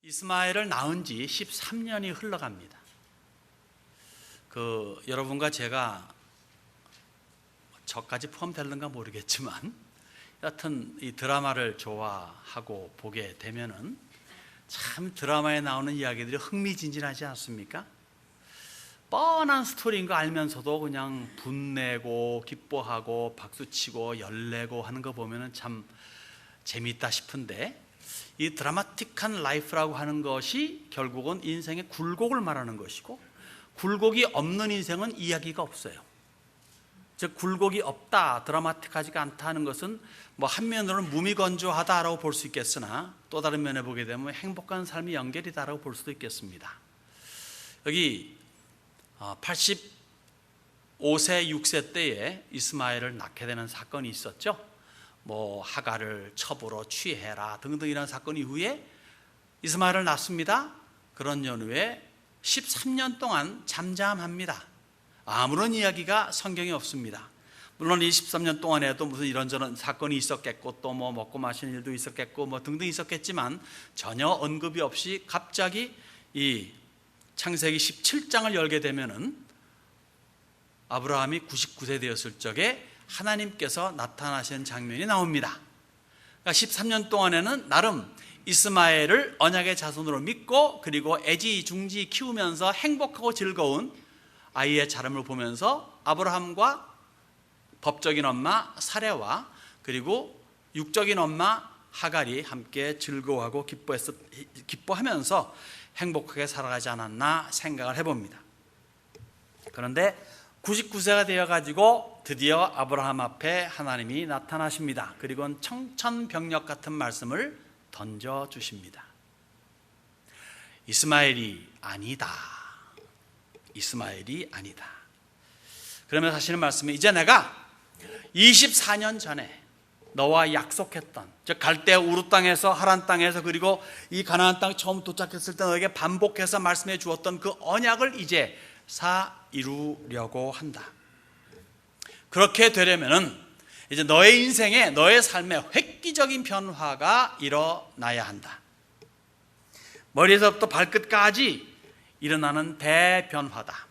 이스마엘을 낳은 지 13년이 흘러갑니다. 여러분과 제가 저까지 포함될는가 모르겠지만 여하튼 이 드라마를 좋아하고 보게 되면은 참 드라마에 나오는 이야기들이 흥미진진하지 않습니까? 뻔한 스토리인 거 알면서도 그냥 분내고 기뻐하고 박수치고 열내고 하는 거 보면은 참 재미있다 싶은데, 이 드라마틱한 라이프라고 하는 것이 결국은 인생의 굴곡을 말하는 것이고, 굴곡이 없는 인생은 이야기가 없어요. 즉 굴곡이 없다, 드라마틱하지가 않다 하는 것은 뭐 한면으로는 무미건조하다라고 볼 수 있겠으나 또 다른 면에 보게 되면 행복한 삶이 연결이다라고 볼 수도 있겠습니다. 여기 85세 6세 때에 이스마엘을 낳게 되는 사건이 있었죠. 뭐 하갈을 첩으로 취해라 등등 이런 사건 이후에 이스마엘을 낳습니다. 그런 연후에 13년 동안 잠잠합니다. 아무런 이야기가 성경에 없습니다. 물론 이 13년 동안에도 무슨 이런저런 사건이 있었겠고 또 뭐 먹고 마시는 일도 있었겠고 뭐 등등 있었겠지만 전혀 언급이 없이 갑자기 이 창세기 17장을 열게 되면은 아브라함이 99세 되었을 적에 하나님께서 나타나신 장면이 나옵니다. 그러니까 13년 동안에는 나름 이스마엘을 언약의 자손으로 믿고 그리고 애지중지 키우면서 행복하고 즐거운 아이의 자람을 보면서 아브라함과 법적인 엄마 사레와 그리고 육적인 엄마 하갈이 함께 즐거워하고 기뻐하면서 행복하게 살아가지 않았나 생각을 해봅니다. 그런데 99세가 되어가지고 드디어 아브라함 앞에 하나님이 나타나십니다. 그리고 청천벽력 같은 말씀을 던져주십니다. 이스마엘이 아니다. 이스마엘이 아니다. 그러면서 하시는 말씀이, 이제 내가 24년 전에 너와 약속했던, 즉 갈대아 우르 땅에서 하란 땅에서 그리고 이 가나안 땅 처음 도착했을 때 너에게 반복해서 말씀해 주었던 그 언약을 이제 이루려고 한다. 그렇게 되려면은 이제 너의 인생에, 너의 삶에 획기적인 변화가 일어나야 한다. 머리에서부터 발끝까지 일어나는 대변화다.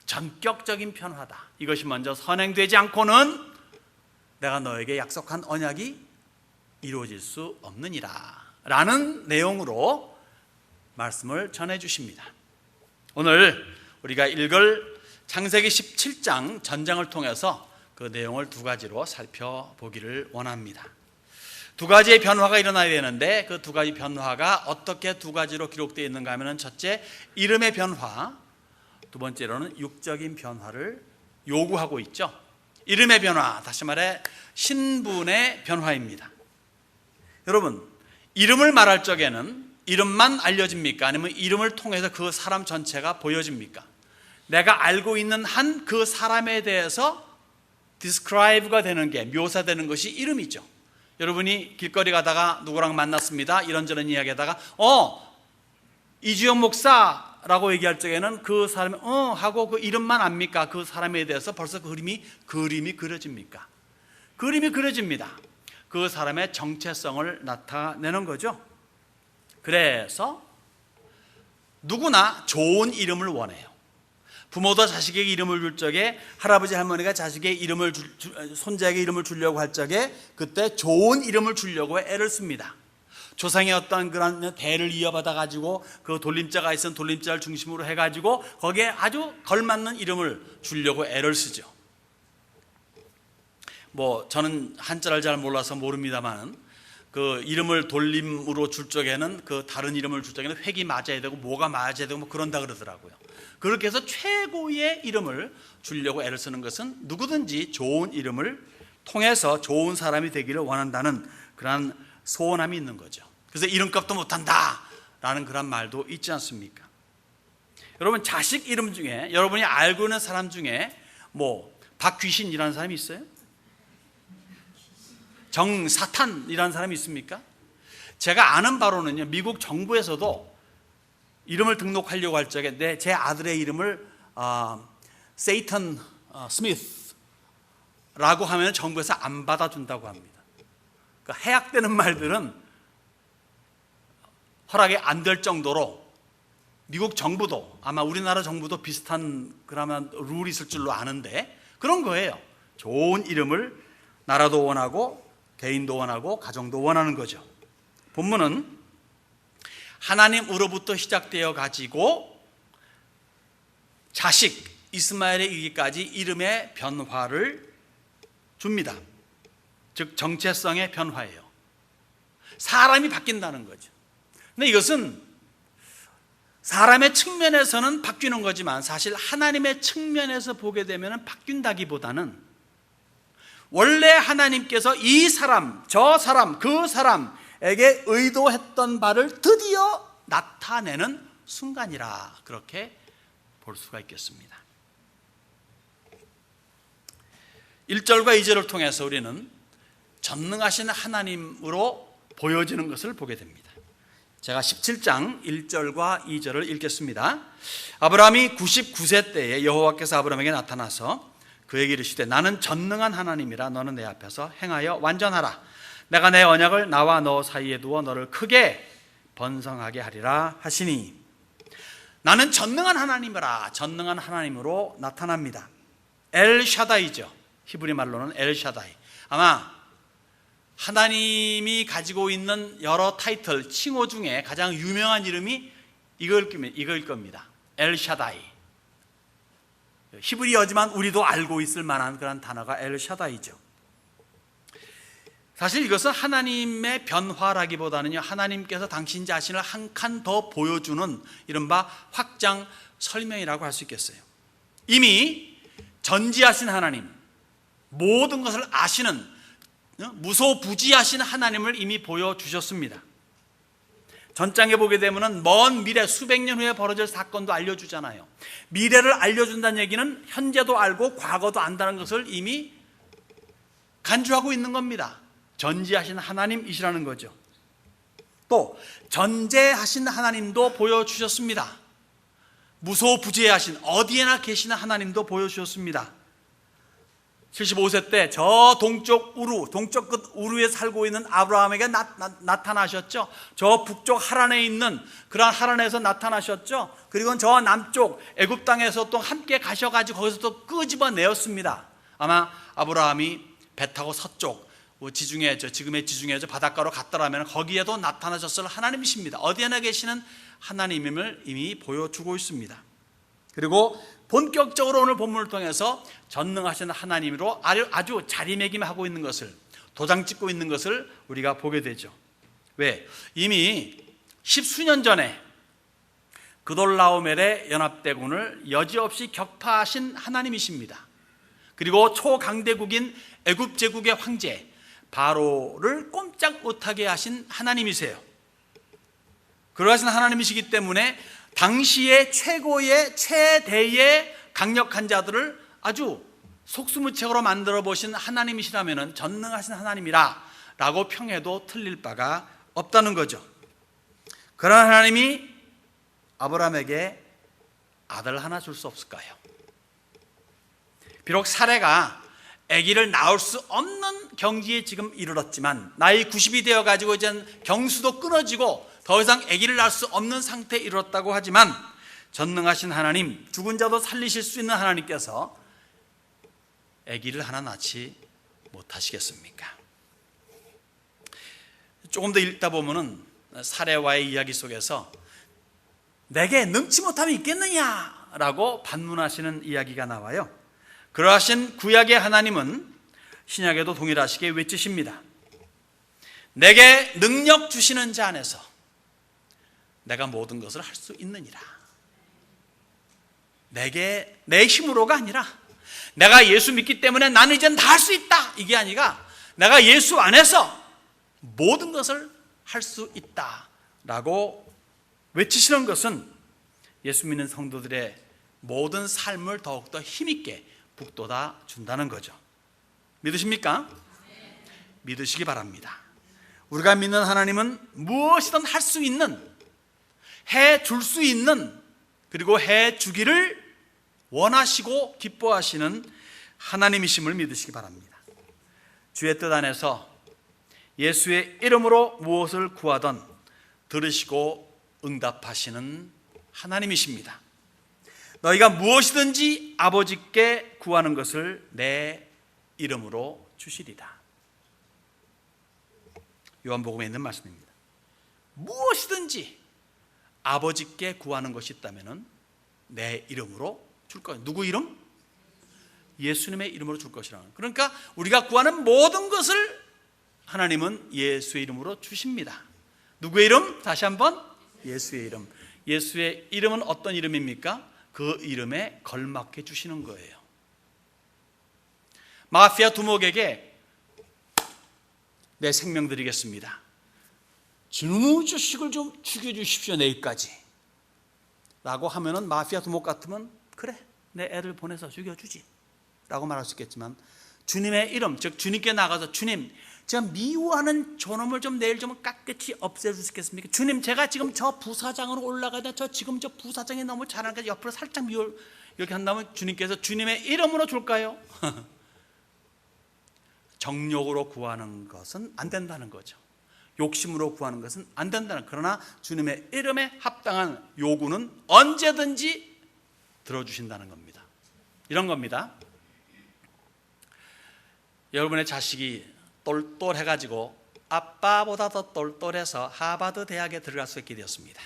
전격적인 변화다. 이것이 먼저 선행되지 않고는 내가 너에게 약속한 언약이 이루어질 수 없느니라 라는 내용으로 말씀을 전해 주십니다. 오늘 우리가 읽을 창세기 17장 전장을 통해서 그 내용을 두 가지로 살펴보기를 원합니다. 두 가지의 변화가 일어나야 되는데 그 두 가지 변화가 어떻게 두 가지로 기록되어 있는가 하면, 첫째 이름의 변화, 두 번째로는 육적인 변화를 요구하고 있죠. 이름의 변화, 다시 말해 신분의 변화입니다. 여러분, 이름을 말할 적에는 이름만 알려집니까? 아니면 이름을 통해서 그 사람 전체가 보여집니까? 내가 알고 있는 한 그 사람에 대해서 describe가 되는 게, 묘사되는 것이 이름이죠. 여러분이 길거리 가다가 누구랑 만났습니다, 이런저런 이야기하다가 이주영 목사라고 얘기할 적에는 그 사람이 하고 그 이름만 압니까? 그 사람에 대해서 벌써 그림이 그려집니까? 그림이 그려집니다. 그 사람의 정체성을 나타내는 거죠. 그래서 누구나 좋은 이름을 원해요. 부모도 자식에게 이름을 줄 적에, 할아버지 할머니가 자식의 이름을 손자에게 이름을 주려고 할 적에 그때 좋은 이름을 주려고 애를 씁니다. 조상의 어떤 그런 대를 이어받아 가지고 그 돌림자가 있으면 돌림자를 중심으로 해가지고 거기에 아주 걸맞는 이름을 주려고 애를 쓰죠. 뭐 저는 한자를 잘 몰라서 모릅니다만 그 이름을 돌림으로 줄 적에는 그 다른 이름을 줄 적에는 획이 맞아야 되고 뭐가 맞아야 되고 뭐 그런다 그러더라고요. 그렇게 해서 최고의 이름을 주려고 애를 쓰는 것은 누구든지 좋은 이름을 통해서 좋은 사람이 되기를 원한다는 그런 소원함이 있는 거죠. 그래서 이름값도 못한다 라는 그런 말도 있지 않습니까? 여러분, 자식 이름 중에 여러분이 알고 있는 사람 중에 뭐 박귀신이라는 사람이 있어요? 정사탄이라는 사람이 있습니까? 제가 아는 바로는요, 미국 정부에서도 이름을 등록하려고 할 적에 제 아들의 이름을 세이턴 스미스라고 하면 정부에서 안 받아준다고 합니다. 그러니까 해약되는 말들은 허락이 안 될 정도로 미국 정부도 아마 우리나라 정부도 비슷한 그러면 룰이 있을 줄로 아는데 그런 거예요. 좋은 이름을 나라도 원하고 개인도 원하고 가정도 원하는 거죠. 본문은 하나님으로부터 시작되어 가지고 자식 이스마엘에 이르기까지 이름의 변화를 줍니다. 즉 정체성의 변화예요. 사람이 바뀐다는 거죠. 근데 이것은 사람의 측면에서는 바뀌는 거지만 사실 하나님의 측면에서 보게 되면 바뀐다기보다는 원래 하나님께서 이 사람, 저 사람, 그 사람에게 의도했던 바를 드디어 나타내는 순간이라 그렇게 볼 수가 있겠습니다. 1절과 2절을 통해서 우리는 전능하신 하나님으로 보여지는 것을 보게 됩니다. 제가 17장 1절과 2절을 읽겠습니다. 아브라함이 99세 때에 여호와께서 아브라함에게 나타나서 그에게 이르시되 나는 전능한 하나님이라 너는 내 앞에서 행하여 완전하라. 내가 내 언약을 나와 너 사이에 두어 너를 크게 번성하게 하리라 하시니 나는 전능한 하나님이라 전능한 하나님으로 나타납니다. 엘샤다이죠. 히브리 말로는 엘샤다이. 아마 하나님이 가지고 있는 여러 타이틀, 칭호 중에 가장 유명한 이름이 이거일 겁니다. 엘샤다이. 히브리어지만 우리도 알고 있을 만한 그런 단어가 엘샤다이죠. 사실 이것은 하나님의 변화라기보다는요, 하나님께서 당신 자신을 한 칸 더 보여주는 이른바 확장 설명이라고 할 수 있겠어요. 이미 전지하신 하나님, 모든 것을 아시는 무소부지하신 하나님을 이미 보여주셨습니다. 전장에 보게 되면 먼 미래 수백 년 후에 벌어질 사건도 알려주잖아요. 미래를 알려준다는 얘기는 현재도 알고 과거도 안다는 것을 이미 간주하고 있는 겁니다. 전지하신 하나님이시라는 거죠. 또 전제하신 하나님도 보여주셨습니다. 무소부지하신 어디에나 계시는 하나님도 보여주셨습니다. 75세 때 저 동쪽 끝 우루에 살고 있는 아브라함에게 나타나셨죠. 저 북쪽 하란에 있는 그러한 하란에서 나타나셨죠. 그리고 저 남쪽 애굽 땅에서 또 함께 가셔가지고 거기서 또 끄집어내었습니다. 아마 아브라함이 배 타고 서쪽 지중해, 지금의 지중해 바닷가로 갔더라면 거기에도 나타나셨을 하나님이십니다. 어디에나 계시는 하나님임을 이미 보여주고 있습니다. 그리고 본격적으로 오늘 본문을 통해서 전능하신 하나님으로 아주 자리매김하고 있는 것을, 도장 찍고 있는 것을 우리가 보게 되죠. 왜? 이미 십수년 전에 그돌라오멜의 연합대군을 여지없이 격파하신 하나님이십니다. 그리고 초강대국인 애굽 제국의 황제 바로를 꼼짝 못하게 하신 하나님이세요. 그러하신 하나님이시기 때문에 당시의 최대의 강력한 자들을 아주 속수무책으로 만들어 보신 하나님이시라면 전능하신 하나님이라 라고 평해도 틀릴 바가 없다는 거죠. 그런 하나님이 아브라함에게 아들 하나 줄 수 없을까요? 비록 사레가 아기를 낳을 수 없는 경지에 지금 이르렀지만 나이 90이 되어가지고 이제 경수도 끊어지고 더 이상 아기를 낳을 수 없는 상태에 이르렀다고 하지만 전능하신 하나님, 죽은 자도 살리실 수 있는 하나님께서 아기를 하나 낳지 못하시겠습니까? 조금 더 읽다 보면은 사레와의 이야기 속에서 내게 능치 못함이 있겠느냐라고 반문하시는 이야기가 나와요. 그러하신 구약의 하나님은 신약에도 동일하시게 외치십니다. 내게 능력 주시는 자 안에서 내가 모든 것을 할 수 있느니라. 내게 내 힘으로가 아니라 내가 예수 믿기 때문에 나는 이제는 다 할 수 있다, 이게 아니라 내가 예수 안에서 모든 것을 할 수 있다라고 외치시는 것은 예수 믿는 성도들의 모든 삶을 더욱더 힘있게 북돋아 준다는 거죠. 믿으십니까? 믿으시기 바랍니다. 우리가 믿는 하나님은 무엇이든 할 수 있는, 해 줄 수 있는, 그리고 해 주기를 원하시고 기뻐하시는 하나님이심을 믿으시기 바랍니다. 주의 뜻 안에서 예수의 이름으로 무엇을 구하던 들으시고 응답하시는 하나님이십니다. 너희가 무엇이든지 아버지께 구하는 것을 내 이름으로 주시리라. 요한복음에 있는 말씀입니다. 무엇이든지 아버지께 구하는 것이 있다면 내 이름으로 줄 거예요. 누구 이름? 예수님의 이름으로 줄 것이라. 그러니까 우리가 구하는 모든 것을 하나님은 예수의 이름으로 주십니다. 누구의 이름? 다시 한번, 예수의 이름. 예수의 이름은 어떤 이름입니까? 그 이름에 걸맞게 주시는 거예요. 마피아 두목에게 내 생명 드리겠습니다. 주는 자식을 좀 죽여주십시오, 내일까지 라고 하면은 마피아 두목 같으면 그래, 내 애를 보내서 죽여주지 라고 말할 수 있겠지만, 주님의 이름, 즉 주님께 나가서 주님, 제가 미워하는 저놈을 좀 내일 좀 깍끗이 없애줄 수 있겠습니까? 주님, 제가 지금 저 부사장으로 올라가야 돼. 지금 저 부사장이 너무 잘하니까 옆으로 살짝 미워, 이렇게 한다면 주님께서 주님의 이름으로 줄까요? 정욕으로 구하는 것은 안 된다는 거죠. 욕심으로 구하는 것은 안 된다는. 그러나 주님의 이름에 합당한 요구는 언제든지 들어주신다는 겁니다. 이런 겁니다. 여러분의 자식이 똘똘해가지고 아빠보다 더 똘똘해서 하버드 대학에 들어갈 수 있게 되었습니다.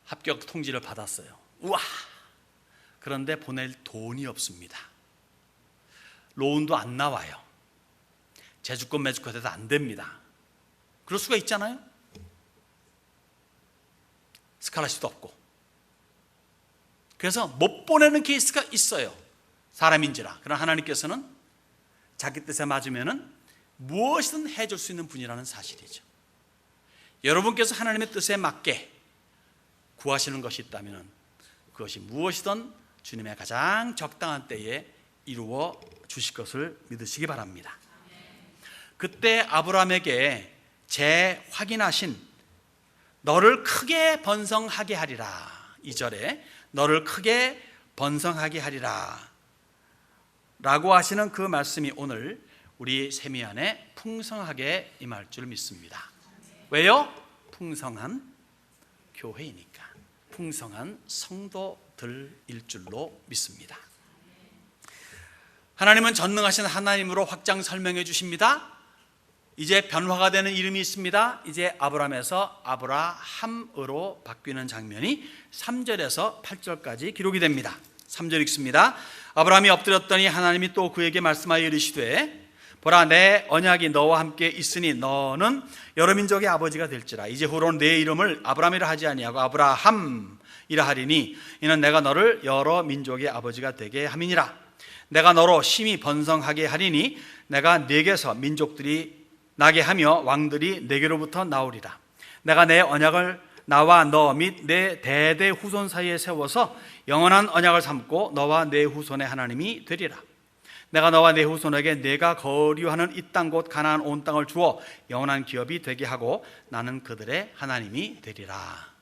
합격 통지를 받았어요. 우와! 그런데 보낼 돈이 없습니다. 로운도 안 나와요. 재주권 매주권에도 안 됩니다. 그럴 수가 있잖아요. 스칼라십도 없고. 그래서 못 보내는 케이스가 있어요. 사람인지라. 그러나 하나님께서는 자기 뜻에 맞으면은 무엇이든 해줄 수 있는 분이라는 사실이죠. 여러분께서 하나님의 뜻에 맞게 구하시는 것이 있다면 그것이 무엇이든 주님의 가장 적당한 때에 이루어 주실 것을 믿으시기 바랍니다. 그때 아브라함에게 재확인하신 너를 크게 번성하게 하리라, 2절에 너를 크게 번성하게 하리라 라고 하시는 그 말씀이 오늘 우리 세미 안에 풍성하게 임할 줄 믿습니다. 왜요? 풍성한 교회이니까, 풍성한 성도들일 줄로 믿습니다. 하나님은 전능하신 하나님으로 확장 설명해 주십니다. 이제 변화가 되는 이름이 있습니다. 이제 아브라함에서 아브라함으로 바뀌는 장면이 3절에서 8절까지 기록이 됩니다. 3절 읽습니다. 아브라함이 엎드렸더니 하나님이 또 그에게 말씀하여 이르시되 보라, 내 언약이 너와 함께 있으니 너는 여러 민족의 아버지가 될지라. 이제 후로는 내 이름을 아브라함이라 하지 아니하고 아브라함이라 하리니 이는 내가 너를 여러 민족의 아버지가 되게 함이니라. 내가 너로 심히 번성하게 하리니 내가 네게서 민족들이 나게 하며 왕들이 네게로부터 나오리라. 내가 내 언약을 나와 너 및 내 대대 후손 사이에 세워서 영원한 언약을 삼고 너와 내 후손의 하나님이 되리라. 내가 너와 내 후손에게 내가 거류하는 이 땅 곧 가나안 온 땅을 주어 영원한 기업이 되게 하고 나는 그들의 하나님이 되리라.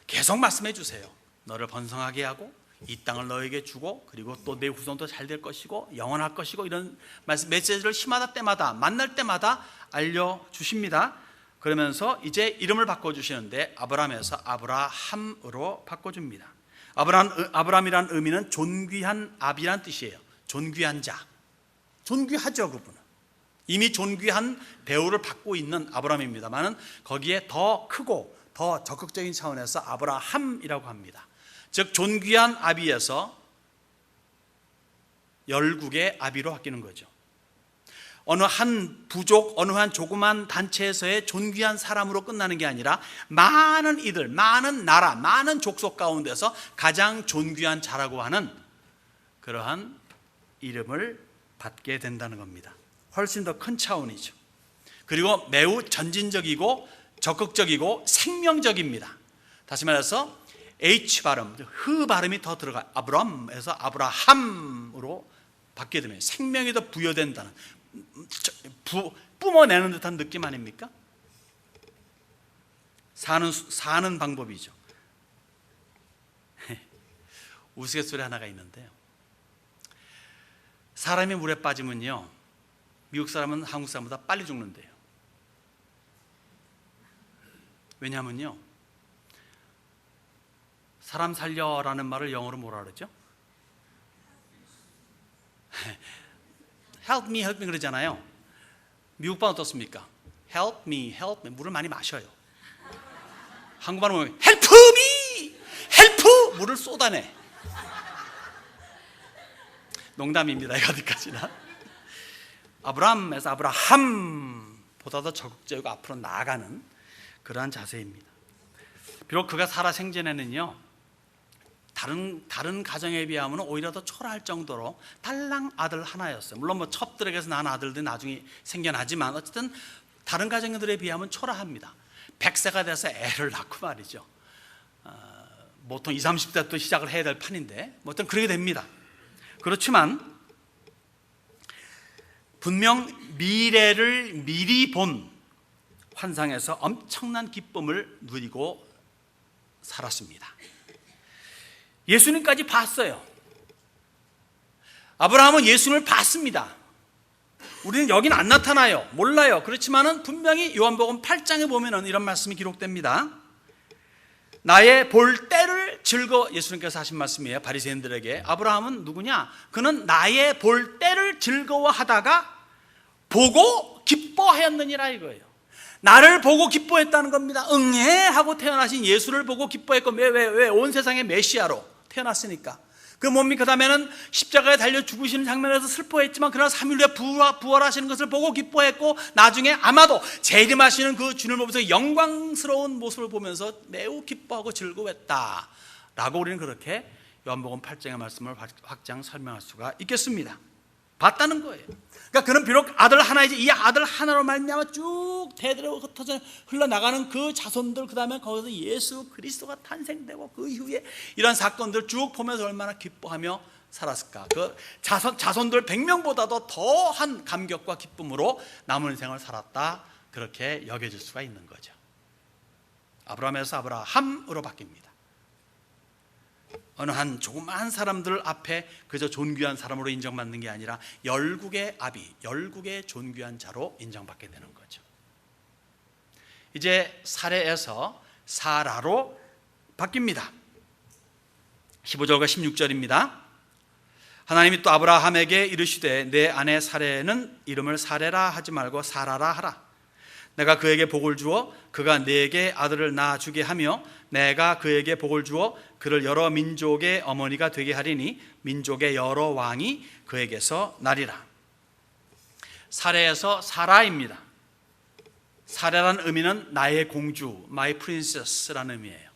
계속 말씀해 주세요. 너를 번성하게 하고 이 땅을 너에게 주고 그리고 또 내 후손도 잘 될 것이고 영원할 것이고, 이런 말씀, 메시지를 시마다 때마다 만날 때마다 알려주십니다. 그러면서 이제 이름을 바꿔주시는데 아브라함에서 아브라함으로 바꿔줍니다. 아브라함이란 의미는 존귀한 아비란 뜻이에요. 존귀한 자. 존귀하죠, 그분은. 이미 존귀한 대우를 받고 있는 아브라함입니다만 거기에 더 크고 더 적극적인 차원에서 아브라함이라고 합니다. 즉 존귀한 아비에서 열국의 아비로 바뀌는 거죠. 어느 한 부족, 어느 한 조그만 단체에서의 존귀한 사람으로 끝나는 게 아니라 많은 이들, 많은 나라, 많은 족속 가운데서 가장 존귀한 자라고 하는 그러한 이름을 받게 된다는 겁니다. 훨씬 더 큰 차원이죠. 그리고 매우 전진적이고 적극적이고 생명적입니다. 다시 말해서 H 발음, 흐 발음이 더 들어가요. 아브람에서 아브라함으로 바뀌게 되면 생명이 더 부여된다는, 뿜어내는 듯한 느낌 아닙니까? 사는 방법이죠. 우스갯소리 하나가 있는데요. 사람이 물에 빠지면요, 미국 사람은 한국 사람보다 빨리 죽는데요. 왜냐하면요, 사람 살려라는 말을 영어로 뭐라 그러죠? help me, help me 그러잖아요. 미국 반 어떻습니까? help me, help me. 물을 많이 마셔요. 한국말은 보면 help me, help, 물을 쏟아내. 농담입니다. 어디까지나. 아브라함에서 아브라함보다 더 적극적이고 앞으로 나아가는 그러한 자세입니다. 비록 그가 살아 생전에는요, 다른 가정에 비하면 오히려 더 초라할 정도로 달랑 아들 하나였어요. 물론 뭐 첩들에게서 난 아들들이 나중에 생겨나지만 어쨌든 다른 가정들에 비하면 초라합니다. 100세가 돼서 애를 낳고 말이죠. 보통 20, 30대 또 시작을 해야 될 판인데 뭐 어떤 그렇게 됩니다. 그렇지만 분명 미래를 미리 본 환상에서 엄청난 기쁨을 누리고 살았습니다. 예수님까지 봤어요. 아브라함은 예수님을 봤습니다. 우리는 여긴 안 나타나요. 몰라요. 그렇지만은 분명히 요한복음 8장에 보면은 이런 말씀이 기록됩니다. 나의 볼 때를 예수님께서 하신 말씀이에요. 바리새인들에게. 아브라함은 누구냐? 그는 나의 볼 때를 즐거워하다가 보고 기뻐하였느니라 이거예요. 나를 보고 기뻐했다는 겁니다. 응해 하고 태어나신 예수를 보고 기뻐했고, 왜 온 세상의 메시아로 태어났으니까. 그 뭡니까? 그 다음에는 십자가에 달려 죽으시는 장면에서 슬퍼했지만 그러나 3일 후에 부활하시는 것을 보고 기뻐했고, 나중에 아마도 재림하시는 그 주님을 보면서 영광스러운 모습을 보면서 매우 기뻐하고 즐거웠다 라고 우리는 그렇게 요한복음 8장의 말씀을 확장 설명할 수가 있겠습니다. 봤다는 거예요. 그러니까 그는 비록 아들 하나이지 이 아들 하나로 말미암아 쭉 대대로 흩어져 흘러나가는 그 자손들, 그 다음에 거기서 예수 그리스도가 탄생되고 그 이후에 이런 사건들 쭉 보면서 얼마나 기뻐하며 살았을까. 그 자손들 100명보다도 더한 감격과 기쁨으로 남은 인생을 살았다, 그렇게 여겨질 수가 있는 거죠. 아브라함에서 아브라함으로 바뀝니다. 어느 한 조그마한 사람들 앞에 그저 존귀한 사람으로 인정받는 게 아니라 열국의 아비, 열국의 존귀한 자로 인정받게 되는 거죠. 이제 사레에서 사라로 바뀝니다. 15절과 16절입니다. 하나님이 또 아브라함에게 이르시되 내 아내 사레는 이름을 사레라 하지 말고 사라라 하라. 내가 그에게 복을 주어 그가 네게 아들을 낳아주게 하며 내가 그에게 복을 주어 그를 여러 민족의 어머니가 되게 하리니 민족의 여러 왕이 그에게서 나리라. 사레에서 사라입니다. 사라라는 의미는 나의 공주, my princess라는 의미예요.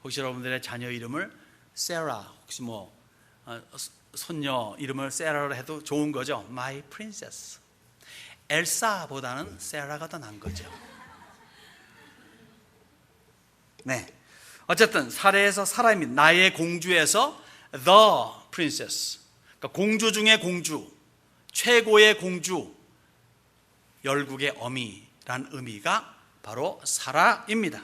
혹시 여러분들의 자녀 이름을 세라, 혹시 손녀 이름을 세라로 해도 좋은 거죠. my princess. 엘사보다는 세라가 더 나은 거죠. 네, 어쨌든 사레에서 사라입니다. 나의 공주에서 the princess, 그러니까 공주 중의 공주, 최고의 공주, 열국의 어미라는 의미가 바로 사라입니다.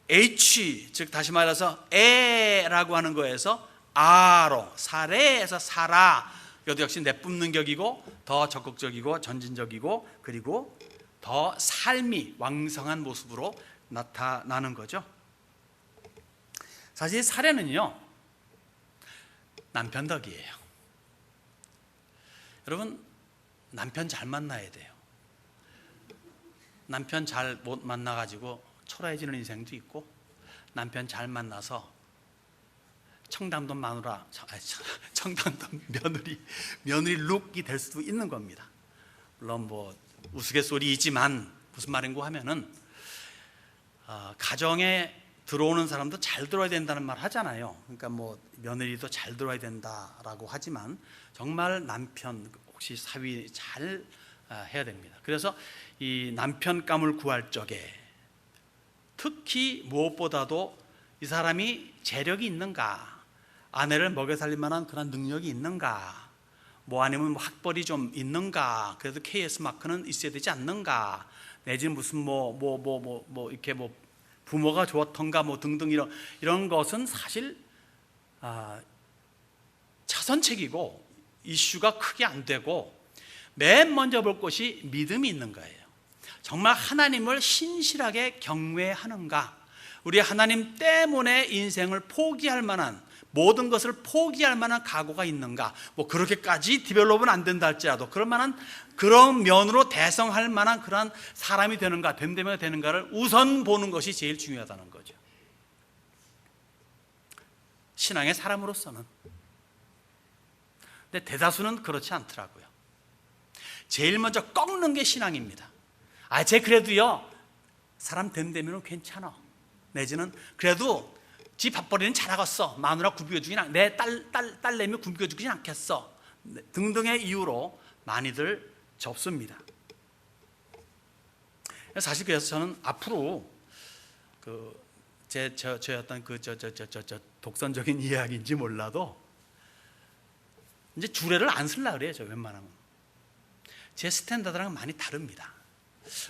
H, 즉 다시 말해서 에라고 하는 거에서 아로, 사레에서 사라, 이것도 역시 내뿜는 격이고 더 적극적이고 전진적이고 그리고 더 삶이 왕성한 모습으로 나타나는 거죠. 사실 사례는요, 남편 덕이에요. 여러분, 남편 잘 만나야 돼요. 남편 잘 못 만나가지고 초라해지는 인생도 있고, 남편 잘 만나서 청담동 마누라, 청담동 며느리 룩이 될 수도 있는 겁니다. 물론 우스갯소리이지만 무슨 말인고 하면은 가정에 들어오는 사람도 잘 들어야 된다는 말 하잖아요. 그러니까 며느리도 잘 들어야 된다라고 하지만 정말 남편 혹시 사위 잘 해야 됩니다. 그래서 이 남편감을 구할 적에 특히 무엇보다도 이 사람이 재력이 있는가, 아내를 먹여 살릴 만한 그런 능력이 있는가, 아니면 학벌이 좀 있는가, 그래도 KS 마크는 있어야 되지 않는가, 내지는 무슨 이렇게 부모가 좋았던가 등등 이런 것은 사실 차선책이고 이슈가 크게 안 되고 맨 먼저 볼 것이 믿음이 있는 거예요. 정말 하나님을 신실하게 경외하는가? 우리 하나님 때문에 인생을 포기할 만한, 모든 것을 포기할 만한 각오가 있는가? 뭐 그렇게까지 디벨롭은 안 된다 할지라도 그런 면으로 대성할 만한 그러한 사람이 되는가, 됨됨이가 되는가를 우선 보는 것이 제일 중요하다는 거죠. 신앙의 사람으로서는. 근데 대다수는 그렇지 않더라고요. 제일 먼저 꺾는 게 신앙입니다. 쟤 그래도요, 사람 됨됨이는 괜찮아. 내지는 그래도 지 밥벌이는 잘하겠어. 마누라 굶겨주긴, 내 딸내미 굶겨주긴 않겠어. 등등의 이유로 많이들 접습니다. 사실 그래서 저는 앞으로 저의 어떤 독선적인 이야기인지 몰라도 이제 주례를 안 쓰려고 그래요. 저 웬만하면. 제 스탠다드랑 많이 다릅니다.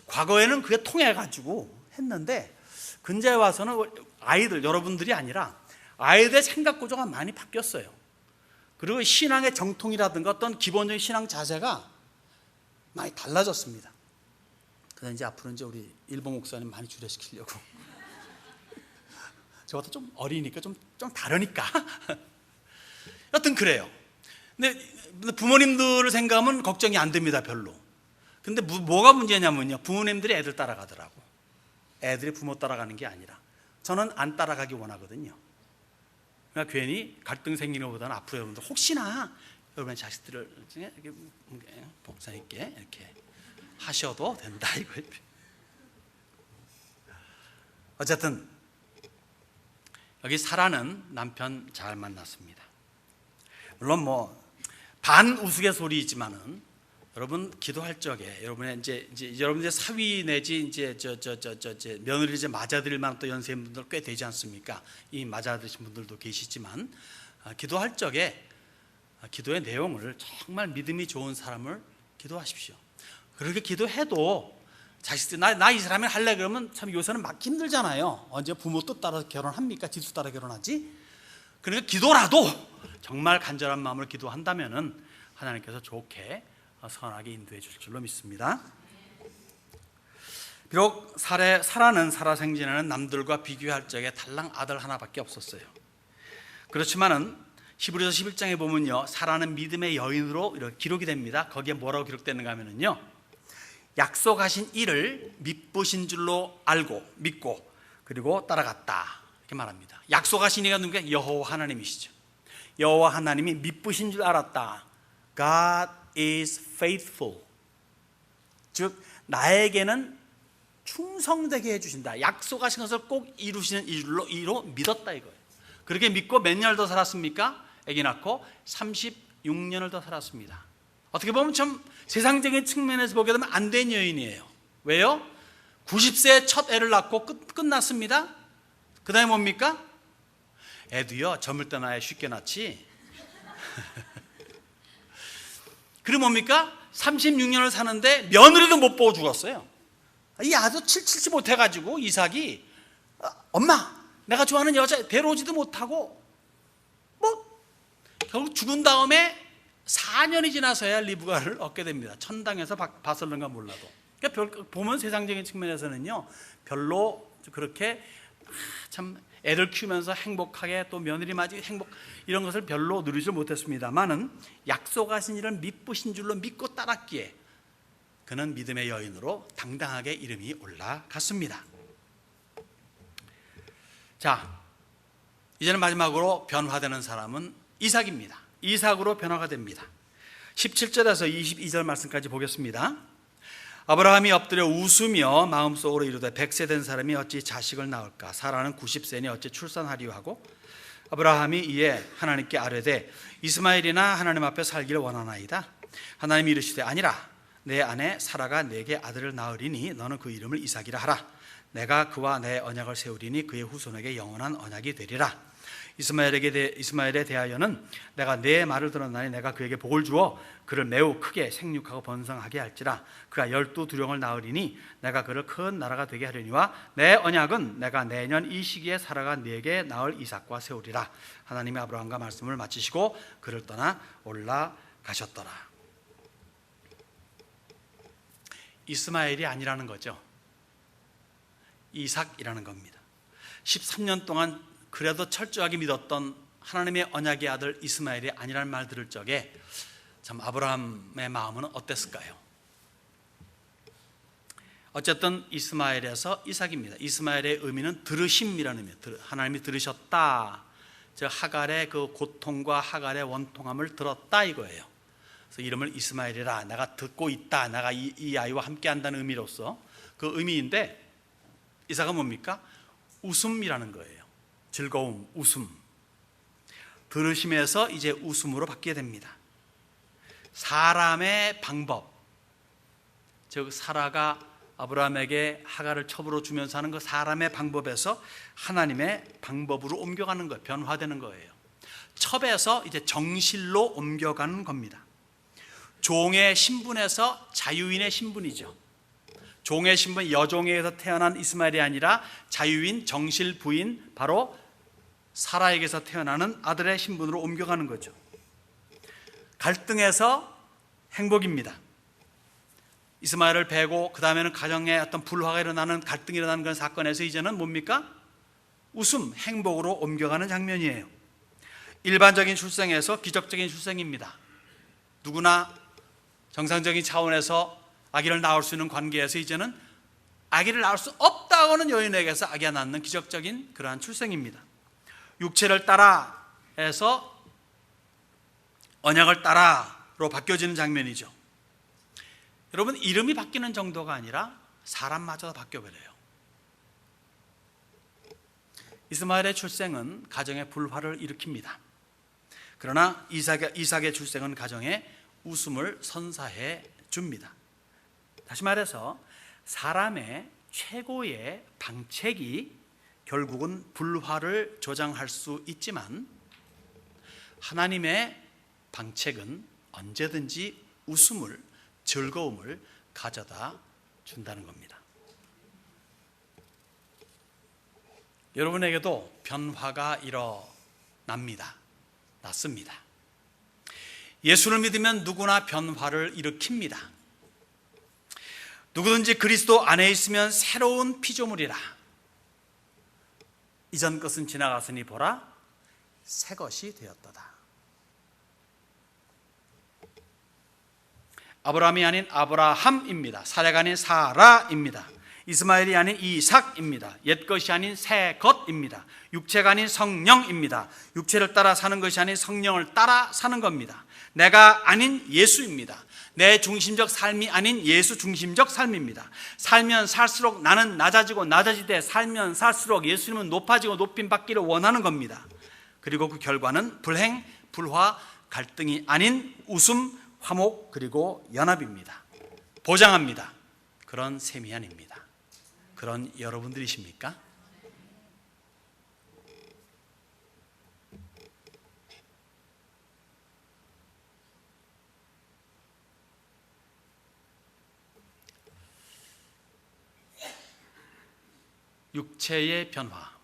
과거에는 그게 통해가지고 했는데 근자에 와서는 아이들, 여러분들이 아니라 아이들의 생각 구조가 많이 바뀌었어요. 그리고 신앙의 정통이라든가 어떤 기본적인 신앙 자세가 많이 달라졌습니다. 그래서 이제 앞으로 이제 우리 일본 목사님 많이 주례시키려고. 저보다 좀 어리니까 좀 다르니까. 여튼 그래요. 근데 부모님들을 생각하면 걱정이 안 됩니다, 별로. 근데 뭐가 문제냐면요, 부모님들이 애들 따라가더라고. 애들이 부모 따라가는 게 아니라 저는 안 따라가기 원하거든요. 그러니까 괜히 갈등 생기는 것보다는 앞으로 여러분들 혹시나 여러분의 자식들을 이렇게 복사 있게 이렇게 하셔도 된다 이거예요. 어쨌든 여기 사라는 남편 잘 만났습니다. 물론 뭐 반 우스갯소리이지만은 여러분 기도할 적에 여러분의 이제 여러분의 사위 내지 이제 며느리 이제 맞아들일 만한 또 연세인 분들 꽤 되지 않습니까? 이 맞아들이신 분들도 계시지만 기도할 적에 기도의 내용을 정말 믿음이 좋은 사람을 기도하십시오. 그렇게 기도해도 자식들 나 이 사람이 할래 그러면 참 요새는 막 힘들잖아요. 언제 부모 뜻 따라 결혼합니까? 지수 따라 결혼하지? 그러니까 기도라도 정말 간절한 마음으로 기도한다면은 하나님께서 좋게 선하게 인도해 주실 줄로 믿습니다. 비록 사라는 살아생전에는 남들과 비교할 적에 달랑 아들 하나밖에 없었어요. 그렇지만은 히브리서 11장에 보면요, 사라는 믿음의 여인으로 이렇게 기록이 됩니다. 거기에 뭐라고 기록되는가 하면은요, 약속하신 이를 미쁘신 줄로 알고 믿고 그리고 따라갔다 이렇게 말합니다. 약속하신 이가 누구냐? 여호와 하나님이시죠. 여호와 하나님이 미쁘신 줄 알았다. God is faithful. 즉 나에게는 충성되게 해주신다. 약속하신 것을 꼭 이루시는 이로 믿었다 이거예요. 그렇게 믿고 몇 년을 더 살았습니까? 아기 낳고 36년을 더 살았습니다. 어떻게 보면 참 세상적인 측면에서 보게 되면 안 된 여인이에요. 왜요? 90세에 첫 애를 낳고 끝났습니다. 그 다음에 뭡니까? 애도요, 젊을 때 낳아야 쉽게 낳지. 그리고 뭡니까? 36년을 사는데 며느리도 못 보고 죽었어요. 이 아주 칠칠치 못해가지고 이삭이 엄마 내가 좋아하는 여자 데려오지도 못하고 뭐 결국 죽은 다음에 4년이 지나서야 리브가를 얻게 됩니다. 천당에서 봤을런가 몰라도. 그러니까 보면 세상적인 측면에서는요 별로 그렇게 참 애를 키우면서 행복하게 또 며느리 맞이 이런 것을 별로 누리지 못했습니다만은 약속하신 일을 미쁘신 줄로 믿고 따랐기에 그는 믿음의 여인으로 당당하게 이름이 올라갔습니다. 자, 이제는 마지막으로 변화되는 사람은 이삭입니다. 이삭으로 변화가 됩니다. 17절에서 22절 말씀까지 보겠습니다. 아브라함이 엎드려 웃으며 마음속으로 이르되 100세 된 사람이 어찌 자식을 낳을까? 사라는 90세니 어찌 출산하리요 하고 아브라함이 이에 하나님께 아뢰되 이스마엘이나 하나님 앞에 살기를 원하나이다. 하나님이 이르시되 아니라 내 아내 사라가 내게 아들을 낳으리니 너는 그 이름을 이삭이라 하라. 내가 그와 내 언약을 세우리니 그의 후손에게 영원한 언약이 되리라. 이스마엘에 대하여는 내가 내 말을 들었나니 내가 그에게 복을 주어 그를 매우 크게 생육하고 번성하게 할지라. 그가 12두령을 낳으리니 내가 그를 큰 나라가 되게 하려니와 내 언약은 내가 내년 이 시기에 사라가 네게 낳을 이삭과 세우리라. 하나님이 아브라함과 말씀을 마치시고 그를 떠나 올라가셨더라. 이스마엘이 아니라는 거죠. 이삭이라는 겁니다. 13년 동안 그래도 철저하게 믿었던 하나님의 언약의 아들 이스마엘이 아니라는 말 들을 적에 참 아브라함의 마음은 어땠을까요? 어쨌든 이스마엘에서 이삭입니다. 이스마엘의 의미는 들으심이라는 의미예요. 하나님이 들으셨다. 즉 하갈의 그 고통과 하갈의 원통함을 들었다 이거예요. 그래서 이름을 이스마엘이라, 내가 듣고 있다, 내가 이 아이와 함께 한다는 의미로서 그 의미인데, 이삭은 뭡니까? 웃음이라는 거예요. 즐거움, 웃음. 들으심에서 이제 웃음으로 바뀌게 됩니다. 사람의 방법, 즉 사라가 아브라함에게 하갈을 첩으로 주면서 하는 그 사람의 방법에서 하나님의 방법으로 옮겨가는 거예요. 변화되는 거예요. 첩에서 이제 정실로 옮겨가는 겁니다. 종의 신분에서 자유인의 신분이죠. 종의 신분, 여종에게서 태어난 이스마엘이 아니라 자유인, 정실 부인, 바로 사라에게서 태어나는 아들의 신분으로 옮겨가는 거죠. 갈등에서 행복입니다. 이스마엘을 베고 그 다음에는 가정에 어떤 불화가 일어나는, 갈등이 일어나는 그런 사건에서 이제는 뭡니까? 웃음, 행복으로 옮겨가는 장면이에요. 일반적인 출생에서 기적적인 출생입니다. 누구나 정상적인 차원에서 아기를 낳을 수 있는 관계에서 이제는 아기를 낳을 수 없다고는 여인에게서 아기가 낳는 기적적인 그러한 출생입니다. 육체를 따라 해서 언약을 따라로 바뀌어지는 장면이죠. 여러분, 이름이 바뀌는 정도가 아니라 사람마저도 바뀌어버려요. 이스마엘의 출생은 가정에 불화를 일으킵니다. 그러나 이삭의 출생은 가정에 웃음을 선사해 줍니다. 다시 말해서 사람의 최고의 방책이 결국은 불화를 조장할 수 있지만, 하나님의 방책은 언제든지 웃음을, 즐거움을 가져다 준다는 겁니다. 여러분에게도 변화가 났습니다. 예수를 믿으면 누구나 변화를 일으킵니다. 누구든지 그리스도 안에 있으면 새로운 피조물이라. 이전 것은 지나갔으니 보라, 새 것이 되었도다. 아브라함이 아닌 아브라함입니다. 사레가 아닌 사라입니다. 이스마엘이 아닌 이삭입니다. 옛것이 아닌 새 것입니다. 육체가 아닌 성령입니다. 육체를 따라 사는 것이 아닌 성령을 따라 사는 겁니다. 내가 아닌 예수입니다. 내 중심적 삶이 아닌 예수 중심적 삶입니다. 살면 살수록 나는 낮아지고 낮아지되 살면 살수록 예수님은 높아지고 높임 받기를 원하는 겁니다. 그리고 그 결과는 불행, 불화, 갈등이 아닌 웃음, 화목, 그리고 연합입니다. 보장합니다. 그런 세미안입니다. 그런 여러분들이십니까? 육체의 변화.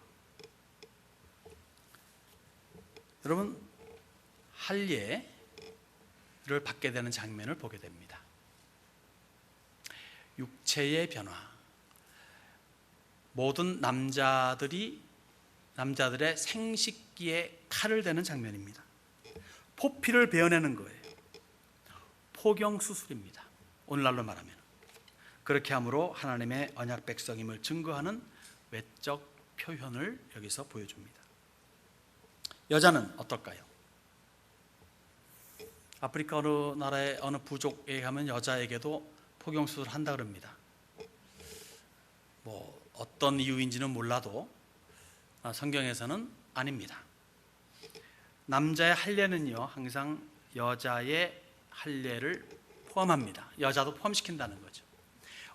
여러분, 할례를 받게 되는 장면을 보게 됩니다. 육체의 변화. 모든 남자들의 생식기에 칼을 대는 장면입니다. 포피를 베어내는 거예요. 포경수술입니다. 오늘날로 말하면. 그렇게 함으로 하나님의 언약 백성임을 증거하는 외적 표현을 여기서 보여줍니다. 여자는 어떨까요? 아프리카 어느 나라의 어느 부족에 가면 여자에게도 포경수술을 한다 그럽니다. 뭐 어떤 이유인지는 몰라도 성경에서는 아닙니다. 남자의 할례는요, 항상 여자의 할례를 포함합니다. 여자도 포함시킨다는 거죠.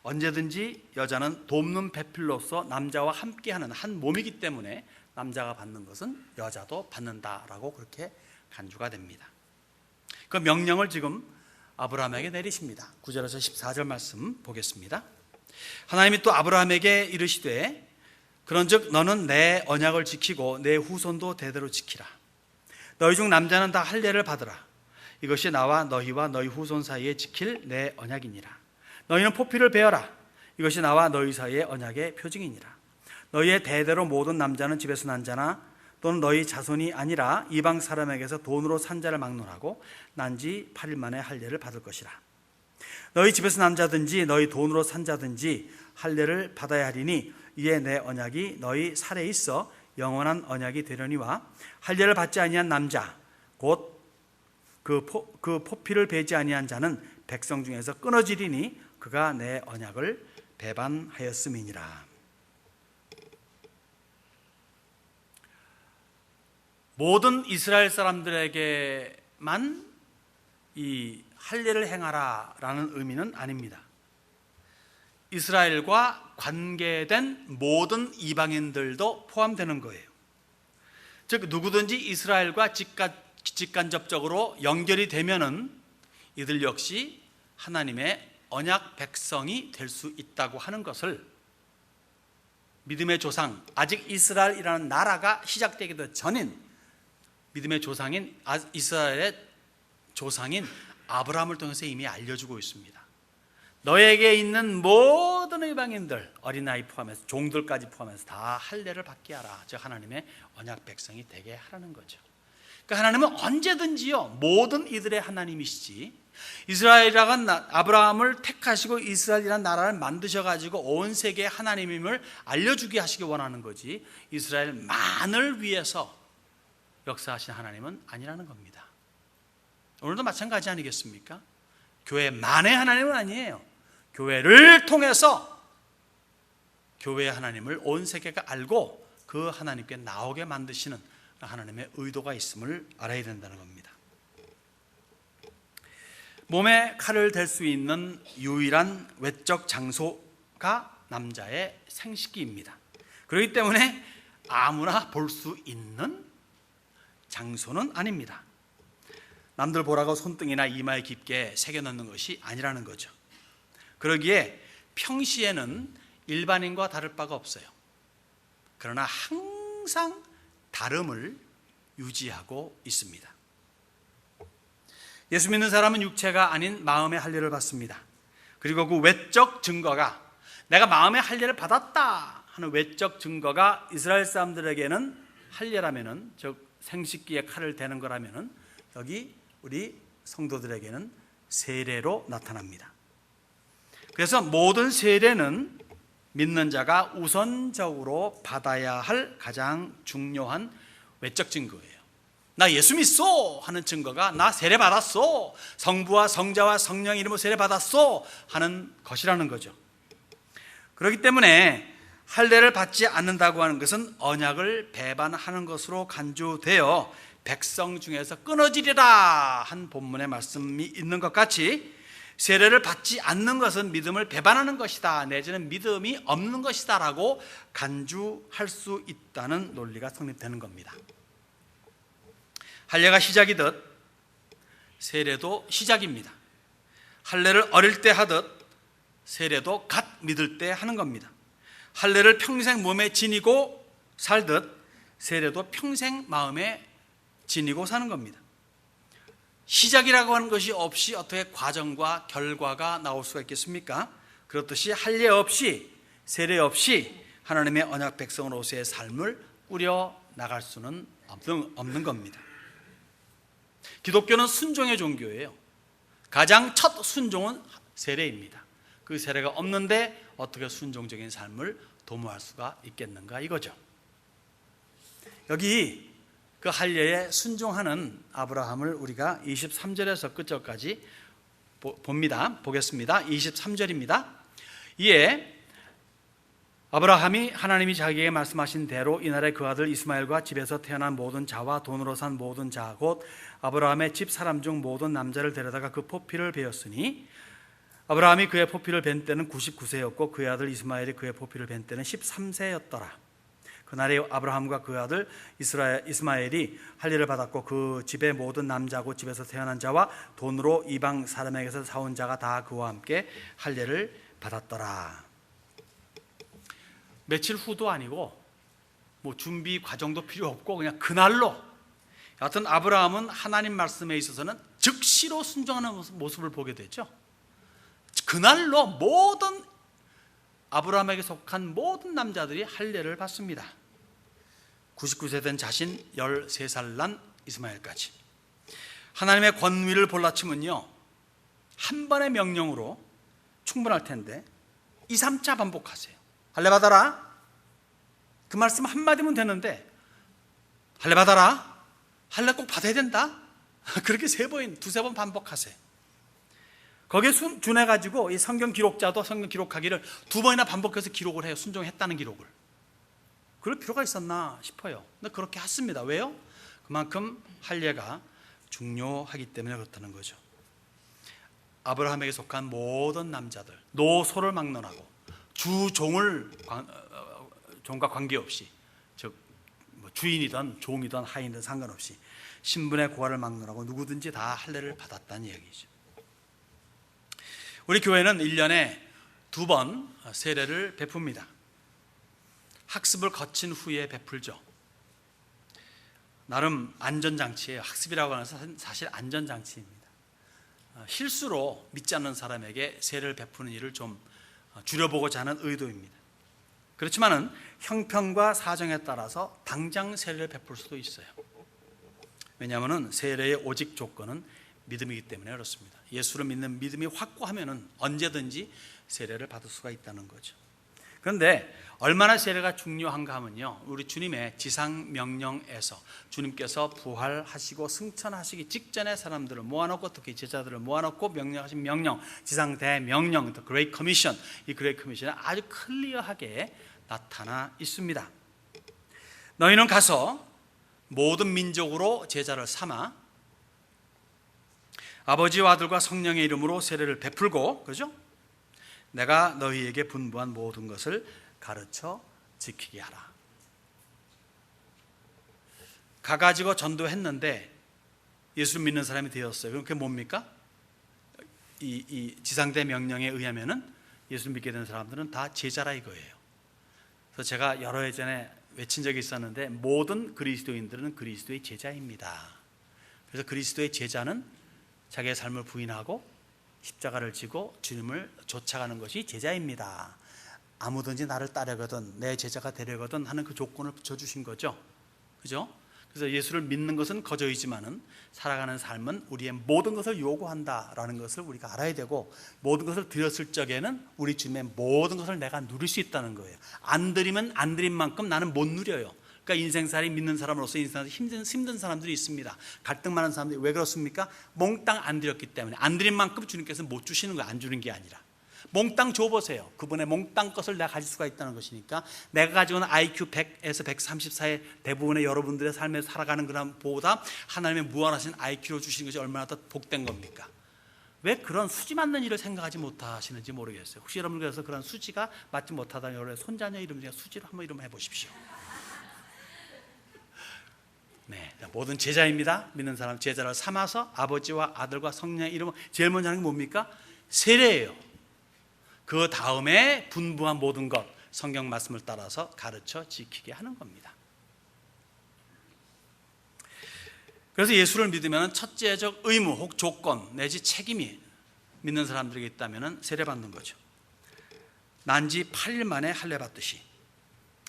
언제든지 여자는 돕는 배필로서 남자와 함께하는 한 몸이기 때문에 남자가 받는 것은 여자도 받는다라고 그렇게 간주가 됩니다. 그 명령을 지금 아브라함에게 내리십니다. 9절에서 14절 말씀 보겠습니다. 하나님이 또 아브라함에게 이르시되 그런즉 너는 내 언약을 지키고 내 후손도 대대로 지키라. 너희 중 남자는 다 할례를 받으라. 이것이 나와 너희와 너희 후손 사이에 지킬 내 언약이니라. 너희는 포피를 베어라. 이것이 나와 너희 사이의 언약의 표징이니라. 너희의 대대로 모든 남자는 집에서 난 자나 또는 너희 자손이 아니라 이방 사람에게서 돈으로 산 자를 막론하고 난 지 8일 만에 할례를 받을 것이라. 너희 집에서 난 자든지 너희 돈으로 산 자든지 할례를 받아야 하리니 이에 내 언약이 너희 살에 있어 영원한 언약이 되려니와 할례를 받지 아니한 남자 곧 그 포피를 베지 아니한 자는 백성 중에서 끊어지리니 그가 내 언약을 배반하였음이니라. 모든 이스라엘 사람들에게만 이 할례를 행하라라는 의미는 아닙니다. 이스라엘과 관계된 모든 이방인들도 포함되는 거예요. 즉 누구든지 이스라엘과 직간접적으로 연결이 되면은 이들 역시 하나님의 언약 백성이 될 수 있다고 하는 것을 믿음의 조상, 아직 이스라엘이라는 나라가 시작되기도 전인 믿음의 조상인 이스라엘의 조상인 아브라함을 통해서 이미 알려주고 있습니다. 너에게 있는 모든 이방인들, 어린아이 포함해서 종들까지 포함해서 다 할례를 받게 하라. 즉 하나님의 언약 백성이 되게 하라는 거죠. 그러니까 하나님은 언제든지요 모든 이들의 하나님이시지, 이스라엘이라는 아브라함을 택하시고 이스라엘이라는 나라를 만드셔가지고 온 세계의 하나님임을 알려주게 하시기 원하는 거지, 이스라엘만을 위해서 역사하신 하나님은 아니라는 겁니다. 오늘도 마찬가지 아니겠습니까? 교회만의 하나님은 아니에요. 교회를 통해서 교회의 하나님을 온 세계가 알고 그 하나님께 나오게 만드시는 하나님의 의도가 있음을 알아야 된다는 겁니다. 몸에 칼을 댈 수 있는 유일한 외적 장소가 남자의 생식기입니다. 그렇기 때문에 아무나 볼 수 있는 장소는 아닙니다. 남들 보라고 손등이나 이마에 깊게 새겨넣는 것이 아니라는 거죠. 그러기에 평시에는 일반인과 다를 바가 없어요. 그러나 항상 다름을 유지하고 있습니다. 예수 믿는 사람은 육체가 아닌 마음의 할례를 받습니다. 그리고 그 외적 증거가, 내가 마음의 할례를 받았다 하는 외적 증거가 이스라엘 사람들에게는 할례라면은, 즉 생식기에 칼을 대는 거라면은, 여기 우리 성도들에게는 세례로 나타납니다. 그래서 모든 세례는 믿는 자가 우선적으로 받아야 할 가장 중요한 외적 증거예요. 나 예수 믿소 하는 증거가 나 세례 받았소, 성부와 성자와 성령 이름으로 세례 받았소 하는 것이라는 거죠. 그렇기 때문에 할례를 받지 않는다고 하는 것은 언약을 배반하는 것으로 간주되어 백성 중에서 끊어지리라 한 본문의 말씀이 있는 것 같이, 세례를 받지 않는 것은 믿음을 배반하는 것이다, 내지는 믿음이 없는 것이다 라고 간주할 수 있다는 논리가 성립되는 겁니다. 할례가 시작이듯 세례도 시작입니다. 할례를 어릴 때 하듯 세례도 갓 믿을 때 하는 겁니다. 할례를 평생 몸에 지니고 살듯 세례도 평생 마음에 지니고 사는 겁니다. 시작이라고 하는 것이 없이 어떻게 과정과 결과가 나올 수가 있겠습니까? 그렇듯이 할례 없이, 세례 없이 하나님의 언약 백성으로서의 삶을 꾸려 나갈 수는 없는 겁니다. 기독교는 순종의 종교예요. 가장 첫 순종은 세례입니다. 그 세례가 없는데 어떻게 순종적인 삶을 도모할 수가 있겠는가 이거죠. 여기 그 할례에 순종하는 아브라함을 우리가 23절에서 끝절까지 보겠습니다. 23절입니다. 이에 아브라함이 하나님이 자기에게 말씀하신 대로 이날에 그 아들 이스마엘과 집에서 태어난 모든 자와 돈으로 산 모든 자 곧 아브라함의 집 사람 중 모든 남자를 데려다가 그 포피를 베었으니, 아브라함이 그의 포피를 벤 때는 99세였고 그의 아들 이스마엘이 그의 포피를 벤 때는 13세였더라. 그날에 아브라함과 그 아들 이스마엘이 할례를 받았고 그 집의 모든 남자고 집에서 태어난 자와 돈으로 이방 사람에게서 사온 자가 다 그와 함께 할례를 받았더라. 며칠 후도 아니고 뭐 준비 과정도 필요 없고 그냥 그날로, 여하튼 아브라함은 하나님 말씀에 있어서는 즉시로 순종하는 모습을 보게 되죠. 그날로 모든 아브라함에게 속한 모든 남자들이 할례를 받습니다. 99세 된 자신 13살 난 이스마엘까지. 하나님의 권위를 볼라치면요, 한 번의 명령으로 충분할 텐데 2, 3차 반복하세요. 할례 받아라. 그 말씀 한마디면 되는데 할례 받아라. 할례 꼭 받아야 된다. 그렇게 3번, 2-3번 반복하세요. 거기에 준해가지고 이 성경 기록자도 성경 기록하기를 2번이나 반복해서 기록을 해요. 순종했다는 기록을. 그럴 필요가 있었나 싶어요. 근데 그렇게 했습니다. 왜요? 그만큼 할례가 중요하기 때문에 그렇다는 거죠. 아브라함에게 속한 모든 남자들, 노소를 막론하고 주종을 종과 관계없이, 즉 주인이든 종이든 하인이든 상관없이 신분의 고하를 막론하고 누구든지 다 할례를 받았다는 얘기죠. 우리 교회는 1년에 2번 세례를 베풉니다. 학습을 거친 후에 베풀죠. 나름 안전장치예요. 학습이라고 하는 것은 사실 안전장치입니다. 실수로 믿지 않는 사람에게 세례를 베푸는 일을 좀 줄여보고자 하는 의도입니다. 그렇지만은 형편과 사정에 따라서 당장 세례를 베풀 수도 있어요. 왜냐하면 세례의 오직 조건은 믿음이기 때문에 그렇습니다. 예수를 믿는 믿음이 확고하면은 언제든지 세례를 받을 수가 있다는 거죠. 그런데 얼마나 세례가 중요한가 하면요, 우리 주님의 지상 명령에서 주님께서 부활하시고 승천하시기 직전에 사람들을 모아놓고, 특히 제자들을 모아놓고 명령하신 명령, 지상 대명령, The Great Commission, 이 Great Commission은 아주 클리어하게 나타나 있습니다. 너희는 가서 모든 민족으로 제자를 삼아 아버지와 아들과 성령의 이름으로 세례를 베풀고, 그죠? 내가 너희에게 분부한 모든 것을 가르쳐 지키게 하라. 가가지고 전도했는데 예수를 믿는 사람이 되었어요. 그럼 그게 뭡니까? 이 지상대 명령에 의하면은 예수를 믿게 된 사람들은 다 제자라 이거예요. 그래서 제가 여러 해 전에 외친 적이 있었는데, 모든 그리스도인들은 그리스도의 제자입니다. 그래서 그리스도의 제자는 자기의 삶을 부인하고 십자가를 지고 주님을 쫓아가는 것이 제자입니다. 아무든지 나를 따르거든, 내 제자가 되려거든 하는 그 조건을 붙여주신 거죠. 그죠? 그래서 예수를 믿는 것은 거저이지만은 살아가는 삶은 우리의 모든 것을 요구한다라는 것을 우리가 알아야 되고, 모든 것을 드렸을 적에는 우리 주님의 모든 것을 내가 누릴 수 있다는 거예요. 안 드리면 안 드린 만큼 나는 못 누려요. 그러니까 인생살이 믿는 사람으로서 인생살이 힘든 사람들이 있습니다. 갈등 많은 사람들이. 왜 그렇습니까? 몽땅 안 드렸기 때문에. 안 드린 만큼 주님께서 못 주시는 거예요. 안 주는 게 아니라. 몽땅 줘보세요. 그분의 몽땅 것을 내가 가질 수가 있다는 것이니까, 내가 가지고 있는 IQ 100에서 134의 대부분의 여러분들의 삶에 살아가는 것보다 하나님의 무한하신 IQ로 주시는 것이 얼마나 더 복된 겁니까? 왜 그런 수지 맞는 일을 생각하지 못하시는지 모르겠어요. 혹시 여러분께서 그런 수지가 맞지 못하다면 여러분의 손자녀 이름 중에 수지로 한번 이름 해보십시오. 네, 모든 제자입니다. 믿는 사람 제자를 삼아서 아버지와 아들과 성령의 이름을, 제일 먼저 하는 게 뭡니까? 세례예요. 그 다음에 분부한 모든 것, 성경 말씀을 따라서 가르쳐 지키게 하는 겁니다. 그래서 예수를 믿으면 첫째적 의무 혹 조건 내지 책임이 믿는 사람들에게 있다면 세례받는 거죠. 난지 8일 만에 할례 받듯이.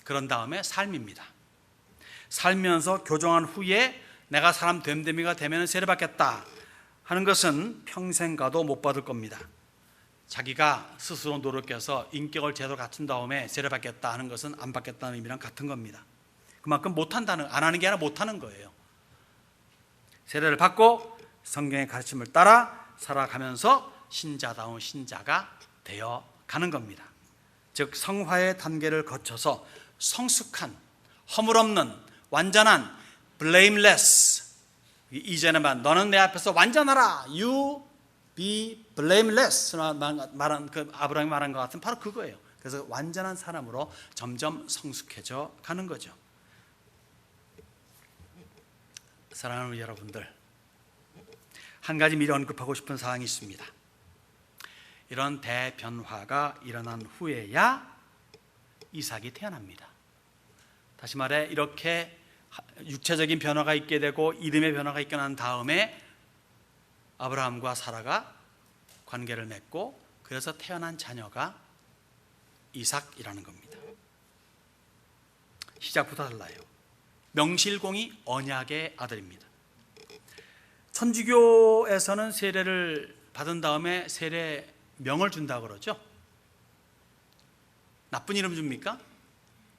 그런 다음에 삶입니다. 살면서 교정한 후에 내가 사람 됨됨이가 되면 세례받겠다 하는 것은 평생 가도 못 받을 겁니다. 자기가 스스로 노력해서 인격을 제대로 갖춘 다음에 세례받겠다 하는 것은 안 받겠다는 의미랑 같은 겁니다. 그만큼 못한다는, 안 하는 게 아니라 못하는 거예요. 세례를 받고 성경의 가르침을 따라 살아가면서 신자다운 신자가 되어 가는 겁니다. 즉 성화의 단계를 거쳐서 성숙한, 허물없는, 완전한, blameless, 이제는 너는 내 앞에서 완전하라, you be blameless 말한, 그 아브라함이 말한 것 같은 바로 그거예요. 그래서 완전한 사람으로 점점 성숙해져 가는 거죠. 사랑하는 여러분들, 한 가지 미리 언급하고 싶은 사항이 있습니다. 이런 대변화가 일어난 후에야 이삭이 태어납니다. 다시 말해, 이렇게 육체적인 변화가 있게 되고 이름의 변화가 있게 난 다음에 아브라함과 사라가 관계를 맺고 그래서 태어난 자녀가 이삭이라는 겁니다. 시작부터 달라요. 명실공히 언약의 아들입니다. 천주교에서는 세례를 받은 다음에 세례명을 준다고 그러죠. 나쁜 이름 줍니까?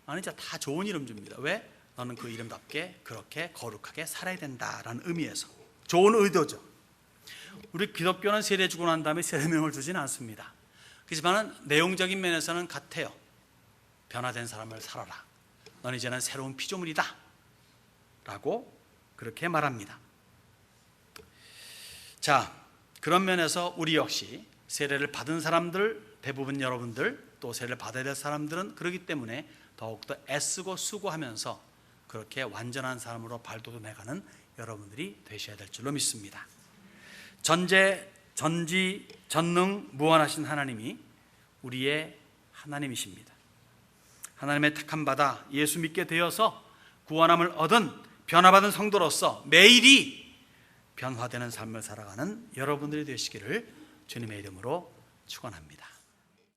아니죠. 다 좋은 이름 줍니다. 왜? 너는 그 이름답게 그렇게 거룩하게 살아야 된다라는 의미에서. 좋은 의도죠. 우리 기독교는 세례 주고 난 다음에 세례명을 주지는 않습니다. 그렇지만 내용적인 면에서는 같아요. 변화된 사람을 살아라. 너는 이제는 새로운 피조물이다 라고 그렇게 말합니다. 자, 그런 면에서 우리 역시 세례를 받은 사람들, 대부분 여러분들, 또 세례를 받아야 될 사람들은 그렇기 때문에 더욱더 애쓰고 수고하면서 그렇게 완전한 사람으로 발돋움해가는 여러분들이 되셔야 될 줄로 믿습니다. 전제, 전지, 전능, 무한하신 하나님이 우리의 하나님이십니다. 하나님의 택함 받아 예수 믿게 되어서 구원함을 얻은 변화받은 성도로서 매일이 변화되는 삶을 살아가는 여러분들이 되시기를 주님의 이름으로 축원합니다.